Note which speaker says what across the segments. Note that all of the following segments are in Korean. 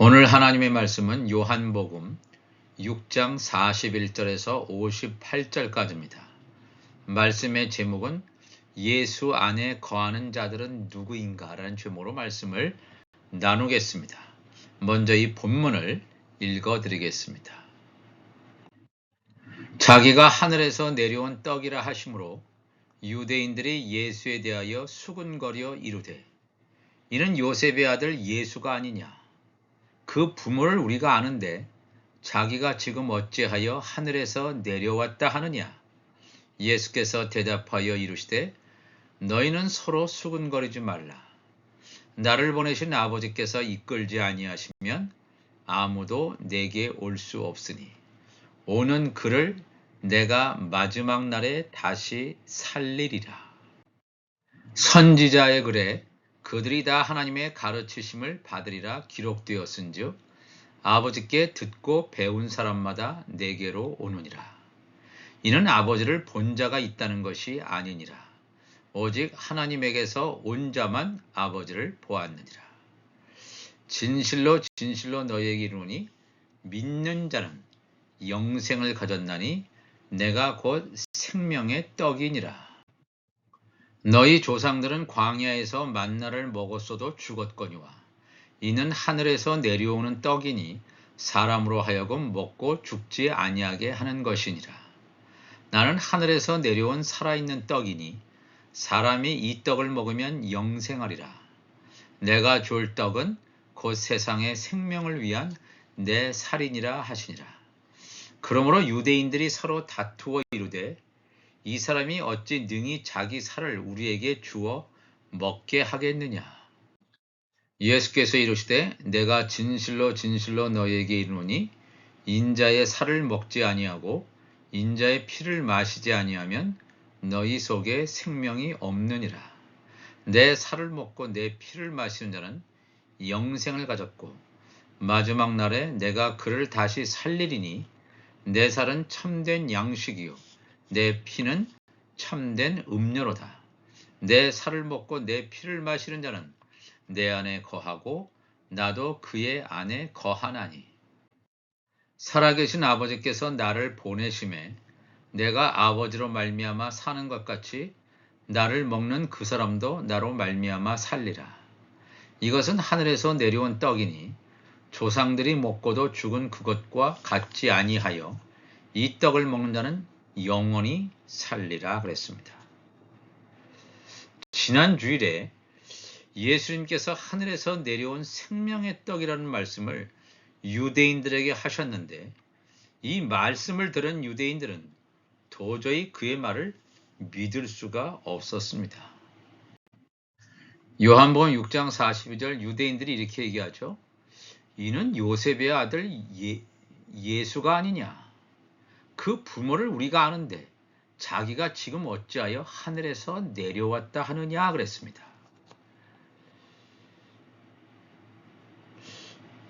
Speaker 1: 오늘 하나님의 말씀은 요한복음 6장 41절에서 58절까지입니다. 말씀의 제목은 예수 안에 거하는 자들은 누구인가? 라는 제목으로 말씀을 나누겠습니다. 먼저 이 본문을 읽어드리겠습니다. 자기가 하늘에서 내려온 떡이라 하심으로 유대인들이 예수에 대하여 수군거려 이르되 이는 요셉의 아들 예수가 아니냐? 그 부모를 우리가 아는데 자기가 지금 어찌하여 하늘에서 내려왔다 하느냐? 예수께서 대답하여 이르시되 너희는 서로 수군거리지 말라. 나를 보내신 아버지께서 이끌지 아니하시면 아무도 내게 올 수 없으니 오는 그를 내가 마지막 날에 다시 살리리라. 선지자의 글에 그들이 다 하나님의 가르치심을 받으리라 기록되었은즉 아버지께 듣고 배운 사람마다 내게로 오느니라. 이는 아버지를 본 자가 있다는 것이 아니니라. 오직 하나님에게서 온 자만 아버지를 보았느니라. 진실로 진실로 너희에게 이르노니 믿는 자는 영생을 가졌나니 내가 곧 생명의 떡이니라. 너희 조상들은 광야에서 만나를 먹었어도 죽었거니와 이는 하늘에서 내려오는 떡이니 사람으로 하여금 먹고 죽지 아니하게 하는 것이니라. 나는 하늘에서 내려온 살아있는 떡이니 사람이 이 떡을 먹으면 영생하리라. 내가 줄 떡은 곧 세상의 생명을 위한 내 살이니라 하시니라. 그러므로 유대인들이 서로 다투어 이르되 이 사람이 어찌 능히 자기 살을 우리에게 주어 먹게 하겠느냐? 예수께서 이르시되 내가 진실로 진실로 너희에게 이르노니 인자의 살을 먹지 아니하고 인자의 피를 마시지 아니하면 너희 속에 생명이 없느니라. 내 살을 먹고 내 피를 마시는 자는 영생을 가졌고 마지막 날에 내가 그를 다시 살리리니 내 살은 참된 양식이요 내 피는 참된 음료로다. 내 살을 먹고 내 피를 마시는 자는 내 안에 거하고 나도 그의 안에 거하나니 살아계신 아버지께서 나를 보내심에 내가 아버지로 말미암아 사는 것 같이 나를 먹는 그 사람도 나로 말미암아 살리라. 이것은 하늘에서 내려온 떡이니 조상들이 먹고도 죽은 그것과 같지 아니하여 이 떡을 먹는 자는 영원히 살리라 그랬습니다. 지난 주일에 예수님께서 하늘에서 내려온 생명의 떡이라는 말씀을 유대인들에게 하셨는데 이 말씀을 들은 유대인들은 도저히 그의 말을 믿을 수가 없었습니다. 요한복음 6장 42절 유대인들이 이렇게 얘기하죠. 이는 요셉의 아들 예수가 아니냐? 그 부모를 우리가 아는데 자기가 지금 어찌하여 하늘에서 내려왔다 하느냐 그랬습니다.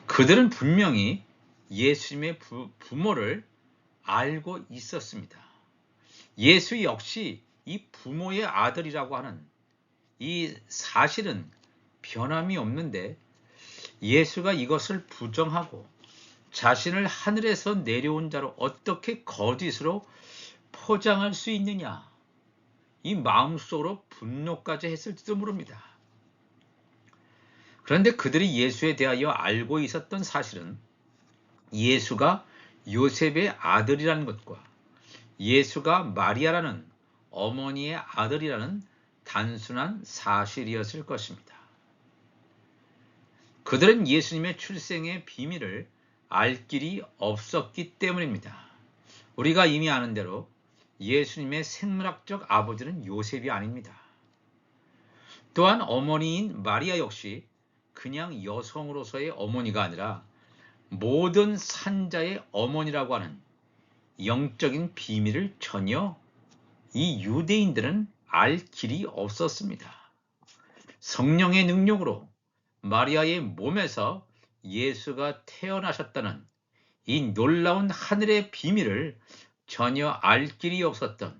Speaker 1: 그들은 분명히 예수님의 부모를 알고 있었습니다. 예수 역시 이 부모의 아들이라고 하는 이 사실은 변함이 없는데 예수가 이것을 부정하고 자신을 하늘에서 내려온 자로 어떻게 거짓으로 포장할 수 있느냐? 이 마음속으로 분노까지 했을지도 모릅니다. 그런데 그들이 예수에 대하여 알고 있었던 사실은 예수가 요셉의 아들이라는 것과 예수가 마리아라는 어머니의 아들이라는 단순한 사실이었을 것입니다. 그들은 예수님의 출생의 비밀을 알 길이 없었기 때문입니다. 우리가 이미 아는 대로 예수님의 생물학적 아버지는 요셉이 아닙니다. 또한 어머니인 마리아 역시 그냥 여성으로서의 어머니가 아니라 모든 산자의 어머니라고 하는 영적인 비밀을 전혀 이 유대인들은 알 길이 없었습니다. 성령의 능력으로 마리아의 몸에서 예수가 태어나셨다는 이 놀라운 하늘의 비밀을 전혀 알 길이 없었던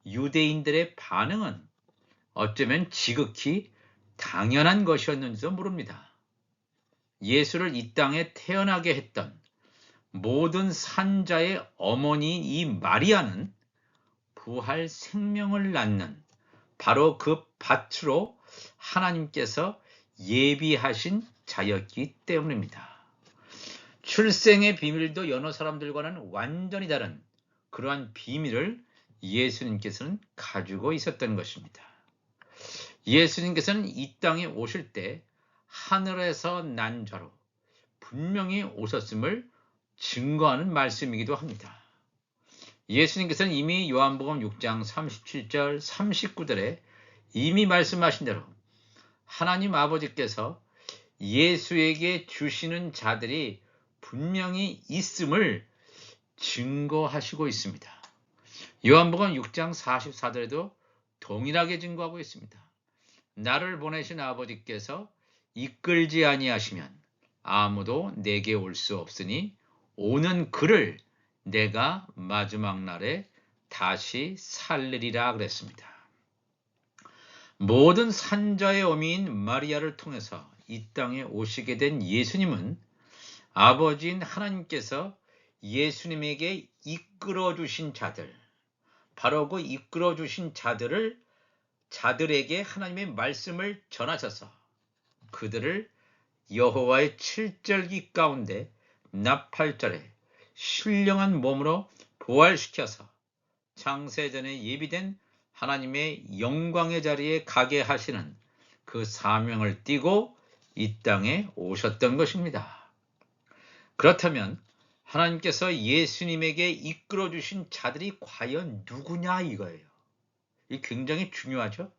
Speaker 1: 유대인들의 반응은 어쩌면 지극히 당연한 것이었는지도 모릅니다. 예수를 이 땅에 태어나게 했던 모든 산자의 어머니인 이 마리아는 부활 생명을 낳는 바로 그 밭으로 하나님께서 예비하신 자였기 때문입니다. 출생의 비밀도 여러 사람들과는 완전히 다른 그러한 비밀을 예수님께서는 가지고 있었던 것입니다. 예수님께서는 이 땅에 오실 때 하늘에서 난 자로 분명히 오셨음을 증거하는 말씀이기도 합니다. 예수님께서는 이미 요한복음 6장 37절 39절에 이미 말씀하신 대로 하나님 아버지께서 예수에게 주시는 자들이 분명히 있음을 증거하시고 있습니다. 요한복음 6장 44절에도 동일하게 증거하고 있습니다. 나를 보내신 아버지께서 이끌지 아니하시면 아무도 내게 올 수 없으니 오는 그를 내가 마지막 날에 다시 살리리라 그랬습니다. 모든 산자의 어미인 마리아를 통해서 이 땅에 오시게 된 예수님은 아버지인 하나님께서 예수님에게 이끌어 주신 자들, 바로 그 이끌어 주신 자들에게 하나님의 말씀을 전하셔서 그들을 여호와의 칠절기 가운데 나팔절에 신령한 몸으로 부활시켜서 창세전에 예비된 하나님의 영광의 자리에 가게 하시는 그 사명을 띠고 이 땅에 오셨던 것입니다. 그렇다면 하나님께서 예수님에게 이끌어 주신 자들이 과연 누구냐 이거예요. 이 굉장히 중요하죠.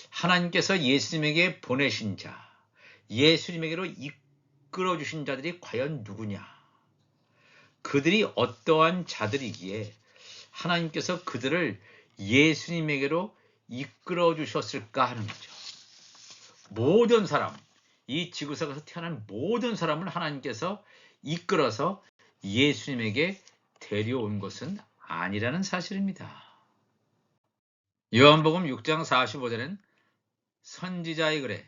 Speaker 1: 하나님께서 예수님에게 보내신 자, 예수님에게로 이끌어 주신 자들이 과연 누구냐? 그들이 어떠한 자들이기에 하나님께서 그들을 예수님에게로 이끌어 주셨을까 하는 거죠. 모든 사람, 이 지구상에서 태어난 모든 사람을 하나님께서 이끌어서 예수님에게 데려온 것은 아니라는 사실입니다. 요한복음 6장 45절엔 선지자의 글에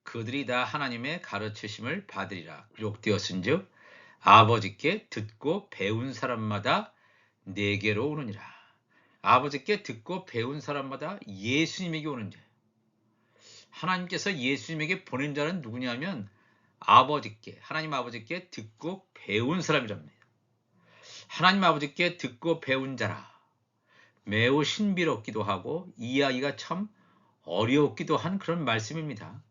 Speaker 1: 그들이 다 하나님의 가르치심을 받으리라 기록되었은즉 아버지께 듣고 배운 사람마다 내게로 오느니라. 아버지께 듣고 배운 사람마다 예수님에게 오는 자. 하나님께서 예수님에게 보낸 자는 누구냐면 하나님 아버지께 듣고 배운 사람이랍니다. 하나님 아버지께 듣고 배운 자라. 매우 신비롭기도 하고 이해하기가 참 어려웠기도 한 그런 말씀입니다.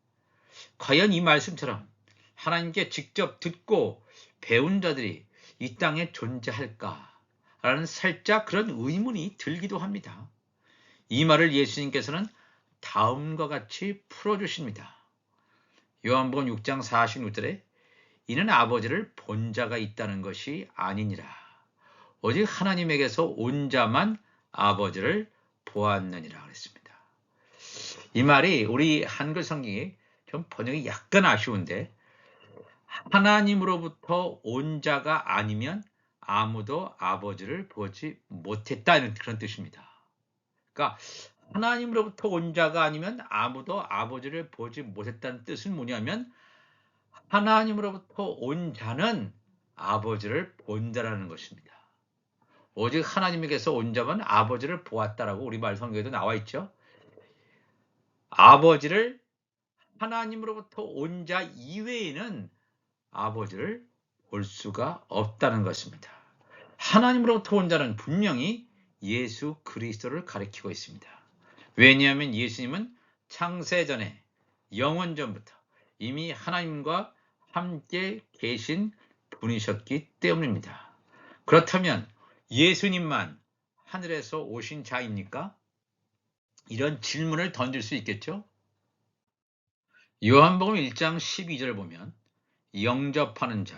Speaker 1: 과연 이 말씀처럼 하나님께 직접 듣고 배운 자들이 이 땅에 존재할까라는 살짝 그런 의문이 들기도 합니다. 이 말을 예수님께서는 다음과 같이 풀어주십니다. 요한복음 6장 46절에 이는 아버지를 본 자가 있다는 것이 아니니라. 오직 하나님에게서 온 자만 아버지를 보았느니라 그랬습니다. 이 말이 우리 한글 성경이 좀 번역이 약간 아쉬운데 하나님으로부터 온 자가 아니면 아무도 아버지를 보지 못했다는 그런 뜻입니다. 그러니까 하나님으로부터 온 자가 아니면 아무도 아버지를 보지 못했다는 뜻은 뭐냐면 하나님으로부터 온 자는 아버지를 본다라는 것입니다. 오직 하나님에게서 온 자만 아버지를 보았다라고 우리말 성경에도 나와 있죠. 아버지를 하나님으로부터 온 자 이외에는 아버지를 볼 수가 없다는 것입니다. 하나님으로부터 온 자는 분명히 예수 그리스도를 가리키고 있습니다. 왜냐하면 예수님은 창세전에 영원전부터 이미 하나님과 함께 계신 분이셨기 때문입니다. 그렇다면 예수님만 하늘에서 오신 자입니까? 이런 질문을 던질 수 있겠죠? 요한복음 1장 12절 보면 영접하는 자,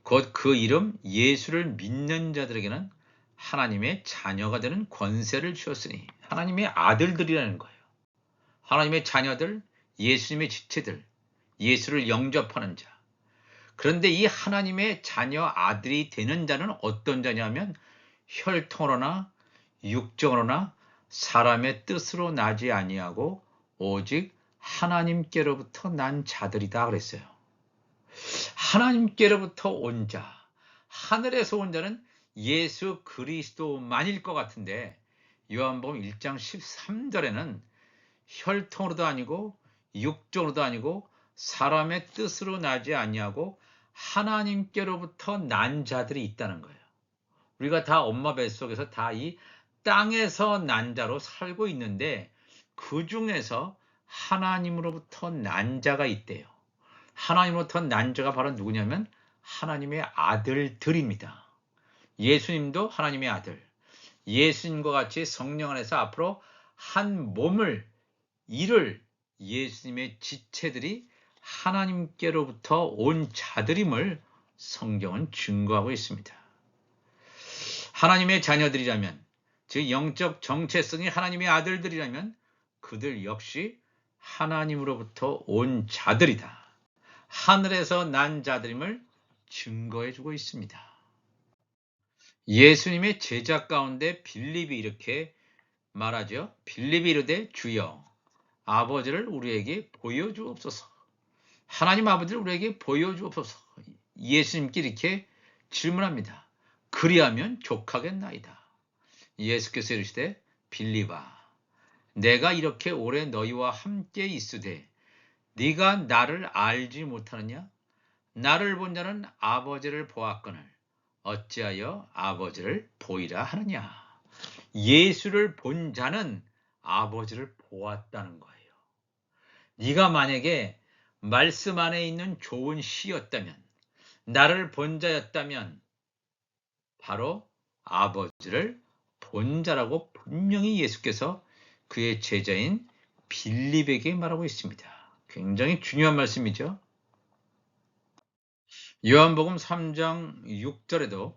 Speaker 1: 곧 그 이름 예수를 믿는 자들에게는 하나님의 자녀가 되는 권세를 주었으니 하나님의 아들들이라는 거예요. 하나님의 자녀들, 예수님의 지체들, 예수를 영접하는 자. 그런데 이 하나님의 자녀 아들이 되는 자는 어떤 자냐면 혈통으로나 육정으로나 사람의 뜻으로 나지 아니하고 오직 하나님께로부터 난 자들이다 그랬어요. 하나님께로부터 온 자, 하늘에서 온 자는 예수 그리스도만일 것 같은데 요한복음 1장 13절에는 혈통으로도 아니고 육정으로도 아니고 사람의 뜻으로 나지 아니하고 하나님께로부터 난 자들이 있다는 거예요. 우리가 다 엄마 뱃속에서 다 이 땅에서 난 자로 살고 있는데 그 중에서 하나님으로부터 난 자가 있대요. 하나님으로부터 난 자가 바로 누구냐면 하나님의 아들들입니다. 예수님도 하나님의 아들, 예수님과 같이 성령 안에서 앞으로 한 몸을 이룰 예수님의 지체들이 하나님께로부터 온 자들임을 성경은 증거하고 있습니다. 하나님의 자녀들이라면, 즉 영적 정체성이 하나님의 아들들이라면 그들 역시 하나님으로부터 온 자들이다. 하늘에서 난 자들임을 증거해주고 있습니다. 예수님의 제자 가운데 빌립이 이렇게 말하죠. 빌립이 이르되 주여 아버지를 우리에게 보여주옵소서. 하나님 아버지를 우리에게 보여주옵소서. 예수님께 이렇게 질문합니다. 그리하면 족하겠나이다. 예수께서 이르시되 빌립아 내가 이렇게 오래 너희와 함께 있으되 네가 나를 알지 못하느냐? 나를 본 자는 아버지를 보았거늘 어찌하여 아버지를 보이라 하느냐? 예수를 본 자는 아버지를 보았다는 거예요. 네가 만약에 말씀 안에 있는 좋은 시였다면, 나를 본 자였다면 바로 아버지를 본 자라고 분명히 예수께서 그의 제자인 빌립에게 말하고 있습니다. 굉장히 중요한 말씀이죠. 요한복음 3장 6절에도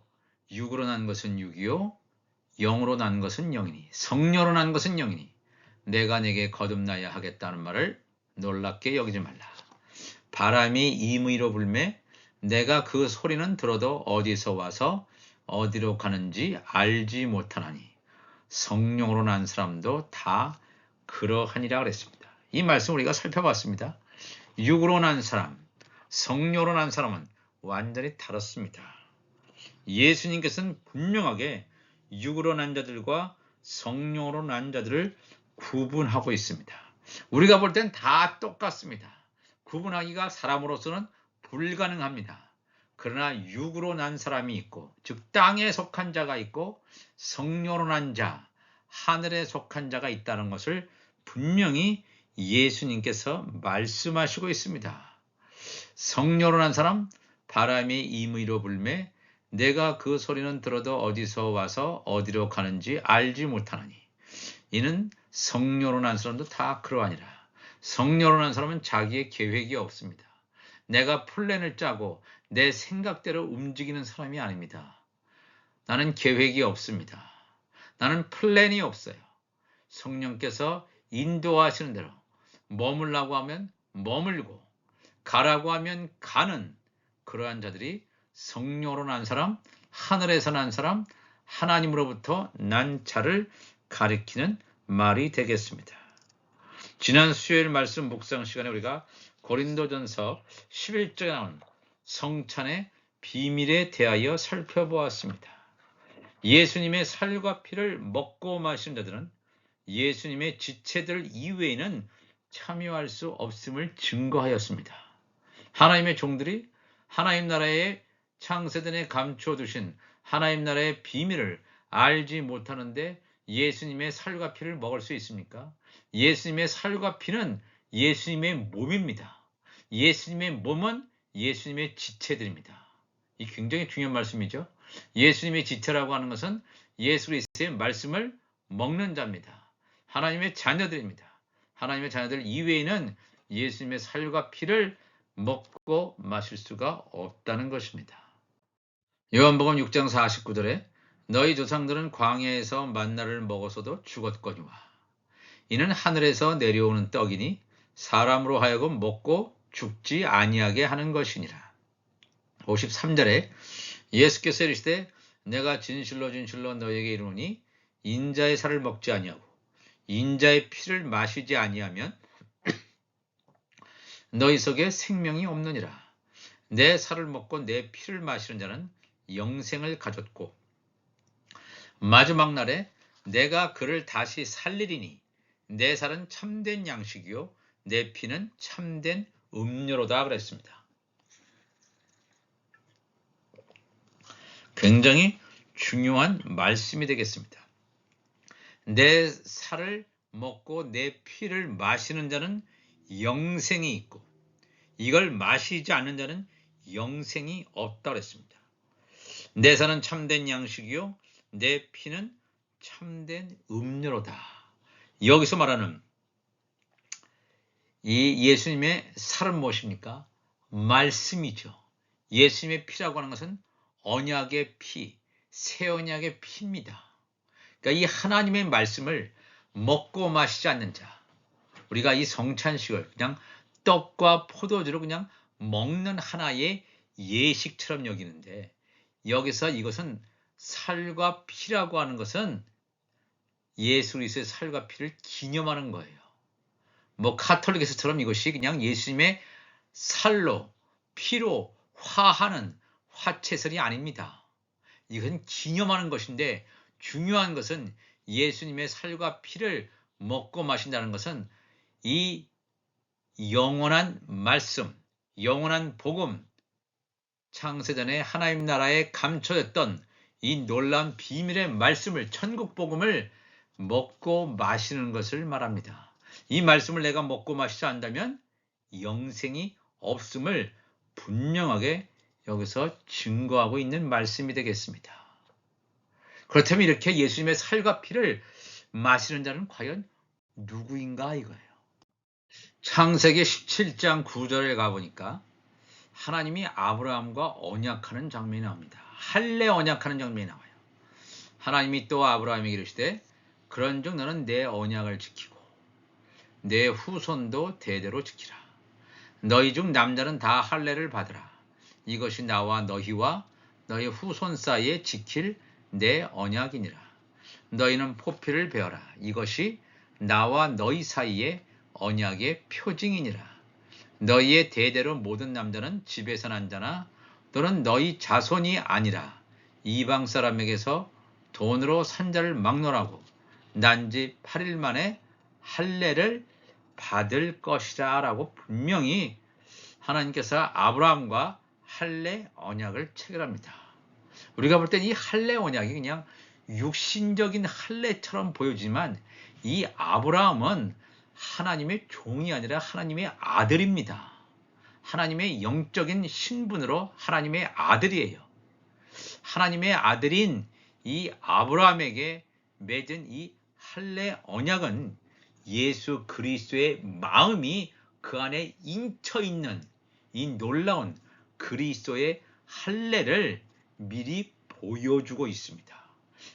Speaker 1: 육으로 난 것은 육이요 영으로 난 것은 영이니 성령으로 난 것은 영이니 내가 내게 거듭나야 하겠다는 말을 놀랍게 여기지 말라. 바람이 임의로 불매 내가 그 소리는 들어도 어디서 와서 어디로 가는지 알지 못하나니 성령으로 난 사람도 다 그러하니라 그랬습니다. 이 말씀 우리가 살펴봤습니다. 육으로 난 사람, 성령으로 난 사람은 완전히 다릅니다. 예수님께서는 분명하게 육으로 난 자들과 성령으로 난 자들을 구분하고 있습니다. 우리가 볼 땐 다 똑같습니다. 구분하기가 사람으로서는 불가능합니다. 그러나 육으로 난 사람이 있고, 즉 땅에 속한 자가 있고 성령으로 난 자, 하늘에 속한 자가 있다는 것을 분명히 예수님께서 말씀하시고 있습니다. 성령으로 난 사람, 바람이 임의로 불매 내가 그 소리는 들어도 어디서 와서 어디로 가는지 알지 못하나니 이는 성령으로 난 사람도 다 그러하니라. 성령으로 난 사람은 자기의 계획이 없습니다. 내가 플랜을 짜고 내 생각대로 움직이는 사람이 아닙니다. 나는 계획이 없습니다. 나는 플랜이 없어요. 성령께서 인도하시는 대로 머물라고 하면 머물고 가라고 하면 가는 그러한 자들이 성령으로 난 사람, 하늘에서 난 사람, 하나님으로부터 난 자를 가리키는 말이 되겠습니다. 지난 수요일 말씀 묵상 시간에 우리가 고린도전서 11장에 나온 성찬의 비밀에 대하여 살펴보았습니다. 예수님의 살과 피를 먹고 마시는 자들은 예수님의 지체들 이외에는 참여할 수 없음을 증거하였습니다. 하나님의 종들이 하나님 나라의 창세전에 감춰두신 하나님 나라의 비밀을 알지 못하는데 예수님의 살과 피를 먹을 수 있습니까? 예수님의 살과 피는 예수님의 몸입니다. 예수님의 몸은 예수님의 지체들입니다. 이 굉장히 중요한 말씀이죠. 예수님의 지체라고 하는 것은 예수 그리스도의 말씀을 먹는 자입니다. 하나님의 자녀들입니다. 하나님의 자녀들 이외에는 예수님의 살과 피를 먹고 마실 수가 없다는 것입니다. 요한복음 6장 49절에 너희 조상들은 광야에서 만나를 먹어서도 죽었거니와 이는 하늘에서 내려오는 떡이니 사람으로 하여금 먹고 죽지 아니하게 하는 것이니라. 53절에 예수께서 이르시되 내가 진실로 진실로 너희에게 이르노니 인자의 살을 먹지 아니하고 인자의 피를 마시지 아니하면 너희 속에 생명이 없느니라. 내 살을 먹고 내 피를 마시는 자는 영생을 가졌고 마지막 날에 내가 그를 다시 살리리니 내 살은 참된 양식이요 내 피는 참된 음료로다 그랬습니다. 굉장히 중요한 말씀이 되겠습니다. 내 살을 먹고 내 피를 마시는 자는 영생이 있고 이걸 마시지 않는 자는 영생이 없다 그랬습니다. 내 살은 참된 양식이요 내 피는 참된 음료로다. 여기서 말하는 이 예수님의 살은 무엇입니까? 말씀이죠. 예수님의 피라고 하는 것은 언약의 피, 새 언약의 피입니다. 그러니까 이 하나님의 말씀을 먹고 마시지 않는 자, 우리가 이 성찬식을 그냥 떡과 포도주로 그냥 먹는 하나의 예식처럼 여기는데 여기서 이것은 살과 피라고 하는 것은 예수 그리스도의 살과 피를 기념하는 거예요. 뭐 카톨릭에서처럼 이것이 그냥 예수님의 살로 피로 화하는 화채설이 아닙니다. 이것은 기념하는 것인데 중요한 것은 예수님의 살과 피를 먹고 마신다는 것은 이 영원한 말씀, 영원한 복음, 창세전에 하나님 나라에 감춰졌던 이 놀라운 비밀의 말씀을 천국 복음을 먹고 마시는 것을 말합니다. 이 말씀을 내가 먹고 마시지 않는다면 영생이 없음을 분명하게 여기서 증거하고 있는 말씀이 되겠습니다. 그렇다면 이렇게 예수님의 살과 피를 마시는 자는 과연 누구인가 이거예요. 창세기 17장 9절에 가보니까 하나님이 아브라함과 언약하는 장면이 나옵니다. 할례 언약하는 장면이 나와요. 하나님이 또 아브라함에게 이르시되 그런즉 너는 내 언약을 지키고 내 후손도 대대로 지키라. 너희 중 남자는 다 할례를 받으라. 이것이 나와 너희와 너희 후손 사이에 지킬 내 언약이니라. 너희는 포피를 베어라. 이것이 나와 너희 사이에 언약의 표징이니라. 너희의 대대로 모든 남자는 집에서 난 자나 또는 너희 자손이 아니라 이방 사람에게서 돈으로 산 자를 막론하고 난지 8일 만에 할례를 받을 것이라 라고 분명히 하나님께서 아브라함과 할례 언약을 체결합니다. 우리가 볼 땐 이 할례 언약이 그냥 육신적인 할례처럼 보여지만 이 아브라함은 하나님의 종이 아니라 하나님의 아들입니다. 하나님의 영적인 신분으로 하나님의 아들이에요. 하나님의 아들인 이 아브라함에게 맺은 이 할례 언약은 예수 그리스도의 마음이 그 안에 인쳐 있는 이 놀라운 그리스도의 할례를 미리 보여주고 있습니다.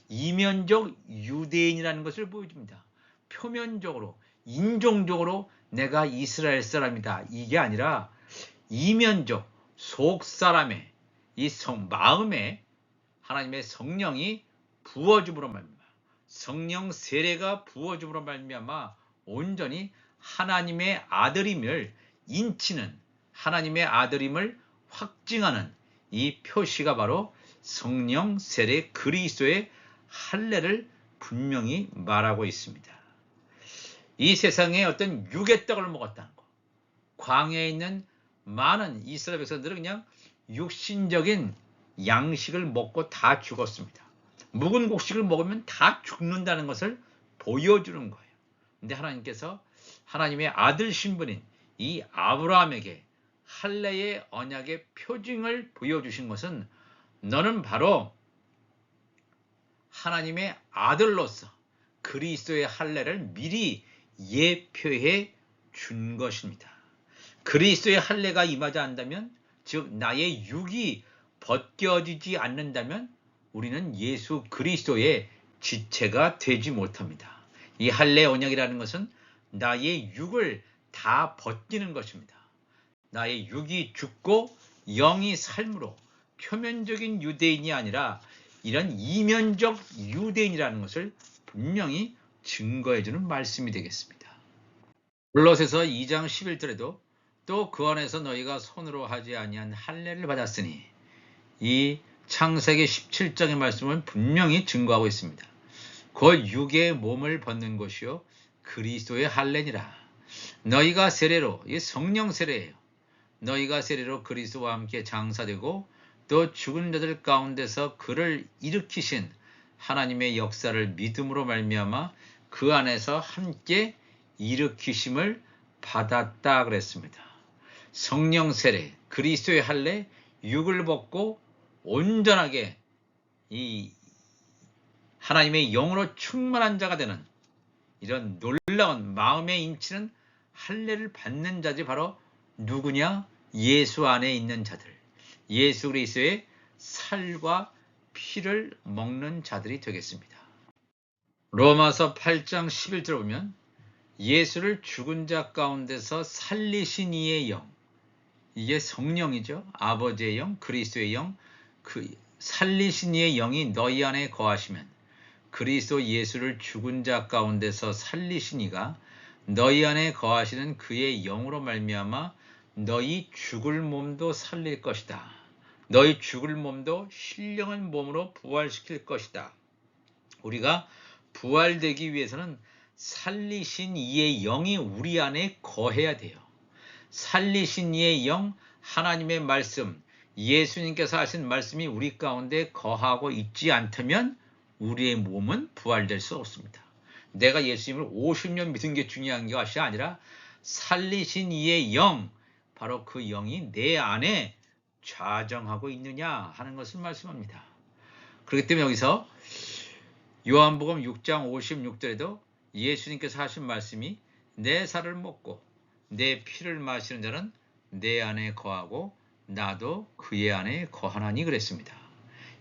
Speaker 1: 이면적 유대인이라는 것을 보여줍니다. 표면적으로 인종적으로 내가 이스라엘 사람이다 이게 아니라 이면적 속 사람의 이 마음에 하나님의 성령이 부어줌으로 말미암아 성령 세례가 부어줌으로 말미암아 온전히 하나님의 아들임을 인치는 하나님의 아들임을 확증하는 이 표시가 바로 성령 세례 그리스도의 할례를 분명히 말하고 있습니다. 이 세상에 어떤 육의 떡을 먹었다는 것, 광야에 있는 많은 이스라엘 백성들은 그냥 육신적인 양식을 먹고 다 죽었습니다. 묵은 곡식을 먹으면 다 죽는다는 것을 보여주는 거예요. 근데 하나님께서 하나님의 아들 신분인 이 아브라함에게 할례의 언약의 표징을 보여주신 것은 너는 바로 하나님의 아들로서 그리스도의 할례를 미리 예표해 준 것입니다. 그리스도의 할례가 임하지 않는다면, 즉 나의 육이 벗겨지지 않는다면 우리는 예수 그리스도의 지체가 되지 못합니다. 이 할례 언약이라는 것은 나의 육을 다 벗기는 것입니다. 나의 육이 죽고 영이 삶으로 표면적인 유대인이 아니라 이런 이면적 유대인이라는 것을 분명히 증거해주는 말씀이 되겠습니다. 골로새서 2장 11절에도 또 그 안에서 너희가 손으로 하지 아니한 할례를 받았으니 이 창세기 17장의 말씀은 분명히 증거하고 있습니다. 곧 육의 몸을 벗는 것이요 그리스도의 할례니라. 너희가 세례로, 이 성령 세례예요. 너희가 세례로 그리스도와 함께 장사되고 또 죽은 자들 가운데서 그를 일으키신 하나님의 역사를 믿음으로 말미암아 그 안에서 함께 일으키심을 받았다 그랬습니다. 성령 세례, 그리스도의 할례, 육을 벗고 온전하게 이 하나님의 영으로 충만한 자가 되는 이런 놀라운 마음에 인치는 할례를 받는 자들이 바로 누구냐? 예수 안에 있는 자들, 예수 그리스도의 살과 피를 먹는 자들이 되겠습니다. 로마서 8장 11절을 보면 예수를 죽은 자 가운데서 살리신 이의 영, 이게 성령이죠. 아버지의 영, 그리스도의 영, 그 살리신 이의 영이 너희 안에 거하시면 그리스도 예수를 죽은 자 가운데서 살리신 이가 너희 안에 거하시는 그의 영으로 말미암아 너희 죽을 몸도 살릴 것이다. 너희 죽을 몸도 신령한 몸으로 부활시킬 것이다. 우리가 부활되기 위해서는 살리신 이의 영이 우리 안에 거해야 돼요. 살리신 이의 영, 하나님의 말씀, 예수님께서 하신 말씀이 우리 가운데 거하고 있지 않다면 우리의 몸은 부활될 수 없습니다. 내가 예수님을 50년 믿은 게 중요한 것이 아니라 살리신 이의 영, 바로 그 영이 내 안에 좌정하고 있느냐 하는 것을 말씀합니다. 그렇기 때문에 여기서 요한복음 6장 56절에도 예수님께서 하신 말씀이 내 살을 먹고 내 피를 마시는 자는 내 안에 거하고 나도 그의 안에 거하나니 그랬습니다.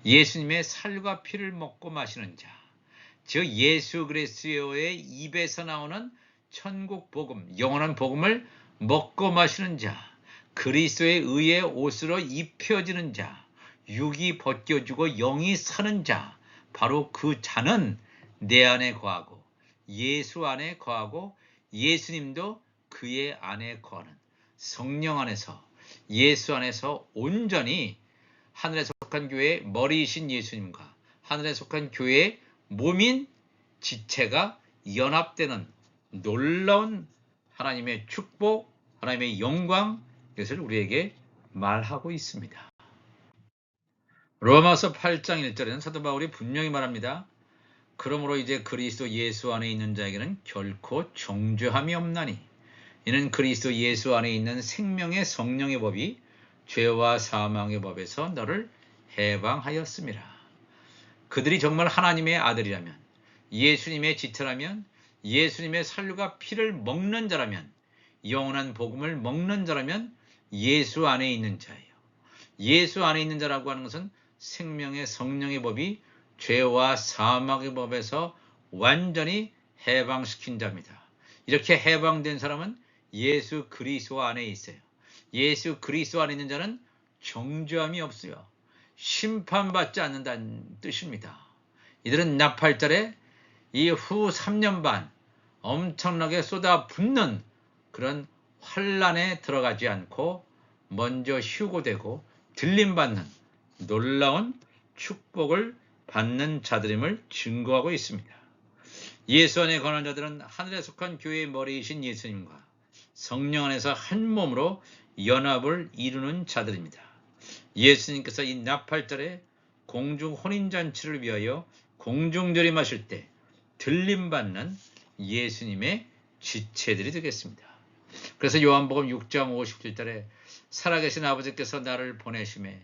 Speaker 1: 예수님의 살과 피를 먹고 마시는 자, 즉 예수 그리스도의 입에서 나오는 천국 복음, 영원한 복음을 먹고 마시는 자, 그리스도의 의의 옷으로 입혀지는 자, 육이 벗겨지고 영이 사는 자, 바로 그 자는 내 안에 거하고 예수 안에 거하고 예수님도 그의 안에 거하는 성령 안에서 예수 안에서 온전히 하늘에 속한 교회의 머리이신 예수님과 하늘에 속한 교회의 몸인 지체가 연합되는 놀라운 하나님의 축복, 하나님의 영광, 이것을 우리에게 말하고 있습니다. 로마서 8장 1절에는 사도 바울이 분명히 말합니다. 그러므로 이제 그리스도 예수 안에 있는 자에게는 결코 정죄함이 없나니 이는 그리스도 예수 안에 있는 생명의 성령의 법이 죄와 사망의 법에서 너를 해방하였음이라. 그들이 정말 하나님의 아들이라면, 예수님의 지체라면, 예수님의 살과 피를 먹는 자라면, 영원한 복음을 먹는 자라면 예수 안에 있는 자예요. 예수 안에 있는 자라고 하는 것은 생명의 성령의 법이 죄와 사망의 법에서 완전히 해방시킨 자입니다. 이렇게 해방된 사람은 예수 그리스도 안에 있어요. 예수 그리스도 안에 있는 자는 정죄함이 없어요. 심판받지 않는다는 뜻입니다. 이들은 나팔절에 이후 3년 반 엄청나게 쏟아붓는 그런 환란에 들어가지 않고 먼저 휴고되고 들림받는 놀라운 축복을 받는 자들임을 증거하고 있습니다. 예수 안에 거하는 자들은 하늘에 속한 교회의 머리이신 예수님과 성령 안에서 한 몸으로 연합을 이루는 자들입니다. 예수님께서 이 나팔절에 공중 혼인잔치를 위하여 공중절임하실 때 들림받는 예수님의 지체들이 되겠습니다. 그래서 요한복음 6장 57절에 살아계신 아버지께서 나를 보내심에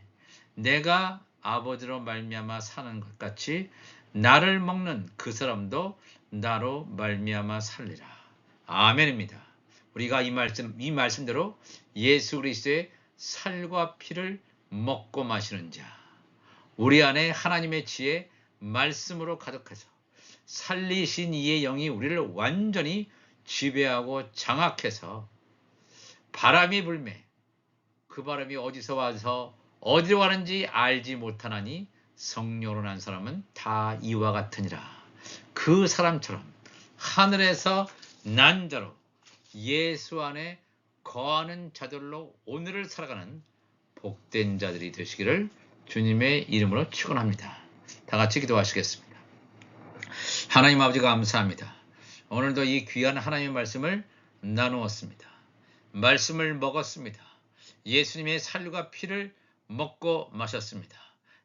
Speaker 1: 내가 아버지로 말미암아 사는 것 같이 나를 먹는 그 사람도 나로 말미암아 살리라. 아멘입니다. 우리가 이 말씀대로 예수 그리스도의 살과 피를 먹고 마시는 자, 우리 안에 하나님의 지혜 말씀으로 가득해서 살리신 이의 영이 우리를 완전히 지배하고 장악해서 바람이 불매 그 바람이 어디서 와서 어디로 가는지 알지 못하나니 성령으로 난 사람은 다 이와 같으니라. 그 사람처럼 하늘에서 난 자로 예수 안에 거하는 자들로 오늘을 살아가는 복된 자들이 되시기를 주님의 이름으로 축원합니다. 다 같이 기도하시겠습니다. 하나님 아버지 감사합니다. 오늘도 이 귀한 하나님의 말씀을 나누었습니다. 말씀을 먹었습니다. 예수님의 살과 피를 먹고 마셨습니다.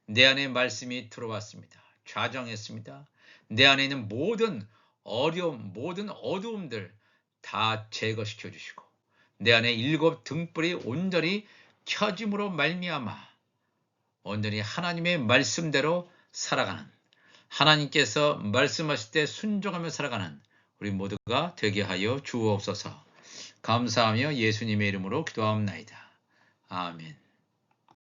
Speaker 1: 내 안에 말씀이 들어왔습니다. 좌정했습니다. 내 안에 있는 모든 어려움, 모든 어두움들 다 제거시켜 주시고 내 안에 7 등불이 온전히 켜짐으로 말미암아 온전히 하나님의 말씀대로 살아가는, 하나님께서 말씀하실 때 순종하며 살아가는 우리 모두가 되게 하여 주옵소서. 감사하며 예수님의 이름으로 기도하옵나이다. 아멘.